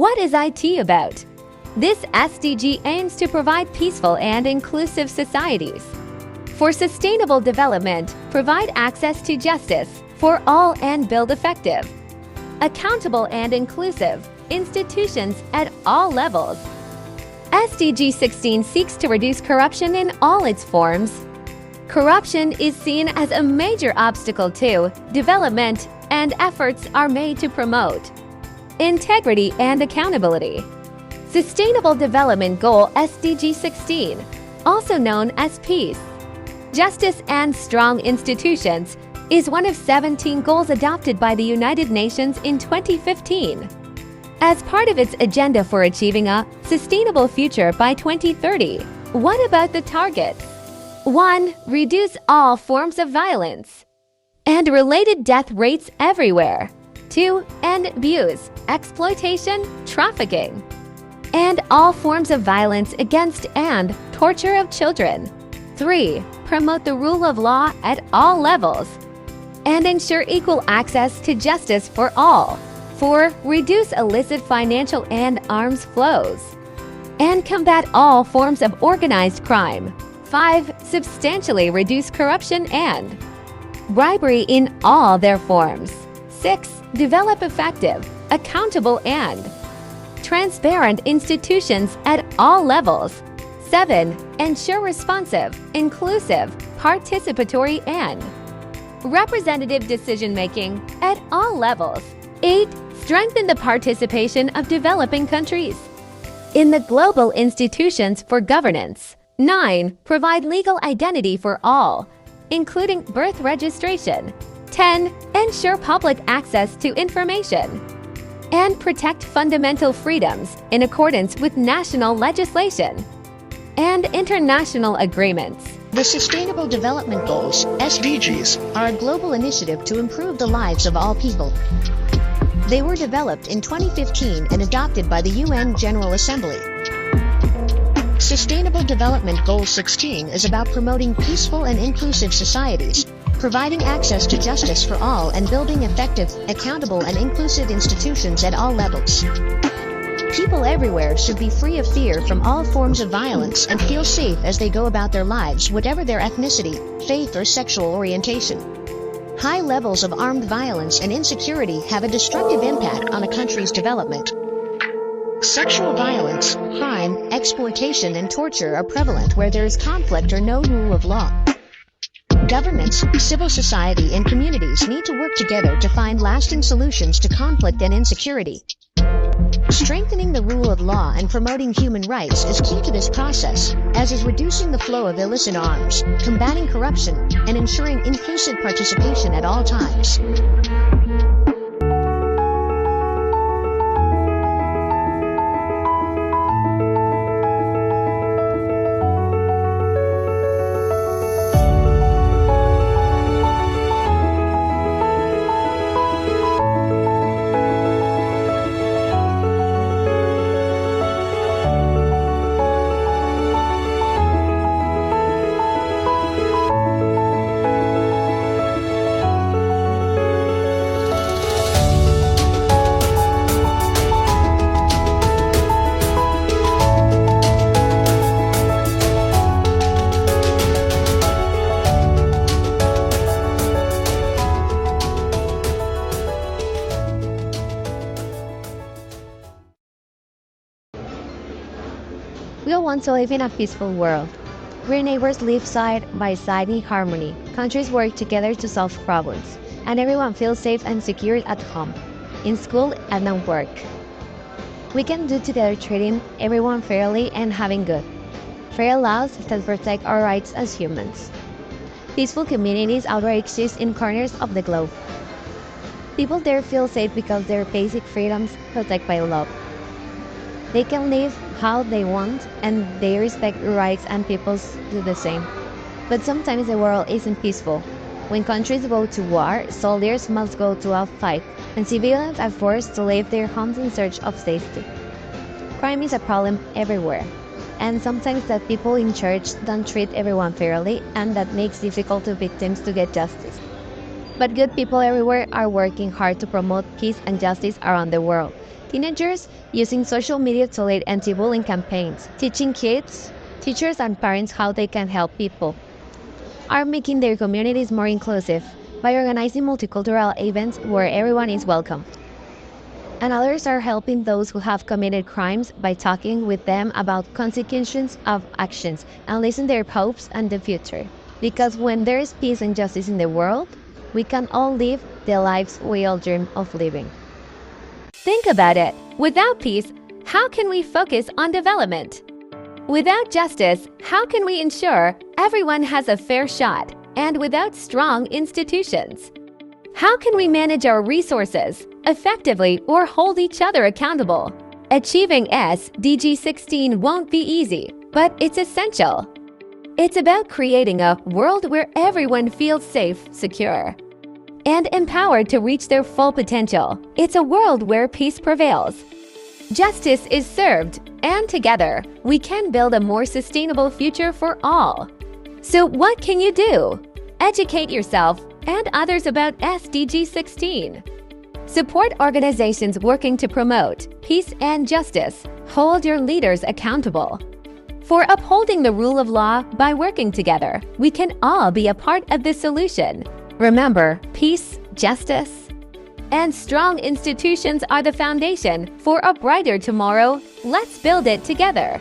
What is IT about? This SDG aims to provide peaceful and inclusive societies. For sustainable development, provide access to justice for all and build effective, accountable and inclusive institutions at all levels. SDG 16 seeks to reduce corruption in all its forms. Corruption is seen as a major obstacle to development, and efforts are made to promote integrity and accountability. Sustainable Development Goal SDG 16, also known as Peace, Justice and Strong Institutions, is one of 17 goals adopted by the United Nations in 2015. As part of its agenda for achieving a sustainable future by 2030, what about the targets? 1. Reduce all forms of violence and related death rates everywhere. 2. End abuse, exploitation, trafficking, and all forms of violence against and torture of children. 3. Promote the rule of law at all levels and ensure equal access to justice for all. 4. Reduce illicit financial and arms flows and combat all forms of organized crime. 5. Substantially reduce corruption and bribery in all their forms. 6. Develop effective, accountable, and transparent institutions at all levels. 7. Ensure responsive, inclusive, participatory, and representative decision-making at all levels. 8. Strengthen the participation of developing countries in the global institutions for governance. 9. Provide legal identity for all, including birth registration. 10. Ensure public access to information and protect fundamental freedoms in accordance with national legislation and international agreements. The Sustainable Development Goals, SDGs, are a global initiative to improve the lives of all people. They were developed in 2015 and adopted by the UN General Assembly. Sustainable Development Goal 16 is about promoting peaceful and inclusive societies, providing access to justice for all, and building effective, accountable, and inclusive institutions at all levels. People everywhere should be free of fear from all forms of violence and feel safe as they go about their lives, whatever their ethnicity, faith, or sexual orientation. High levels of armed violence and insecurity have a destructive impact on a country's development. Sexual violence, crime, exploitation, and torture are prevalent where there is conflict or no rule of law. Governments, civil society, and communities need to work together to find lasting solutions to conflict and insecurity. Strengthening the rule of law and promoting human rights is key to this process, as is reducing the flow of illicit arms, combating corruption, and ensuring inclusive participation at all times. We all want to live in a peaceful world, where neighbors live side by side in harmony, countries work together to solve problems, and everyone feels safe and secure at home, in school, and at work. We can do together treating everyone fairly and having good, fair laws that protect our rights as humans. Peaceful communities already exist in corners of the globe. People there feel safe because their basic freedoms protected by law. They can live how they want, and they respect rights, and peoples do the same. But sometimes the world isn't peaceful. When countries go to war, soldiers must go to a fight, and civilians are forced to leave their homes in search of safety. Crime is a problem everywhere, and sometimes that people in charge don't treat everyone fairly, and that makes it difficult for victims to get justice. But good people everywhere are working hard to promote peace and justice around the world. Teenagers using social media to lead anti-bullying campaigns, teaching kids, teachers and parents how they can help people, are making their communities more inclusive by organizing multicultural events where everyone is welcome. And others are helping those who have committed crimes by talking with them about consequences of actions and listening their hopes and the future. Because when there is peace and justice in the world, we can all live the lives we all dream of living. Think about it. Without peace, how can we focus on development? Without justice, how can we ensure everyone has a fair shot? And without strong institutions, how can we manage our resources effectively or hold each other accountable? Achieving SDG 16 won't be easy, but it's essential. It's about creating a world where everyone feels safe, secure, and empowered to reach their full potential. It's a world where peace prevails, justice is served, and together we can build a more sustainable future for all. So what can you do? Educate yourself and others about SDG 16. Support organizations working to promote peace and justice. Hold your leaders accountable. For upholding the rule of law by working together, we can all be a part of the solution. Remember, peace, justice, and strong institutions are the foundation for a brighter tomorrow. Let's build it together.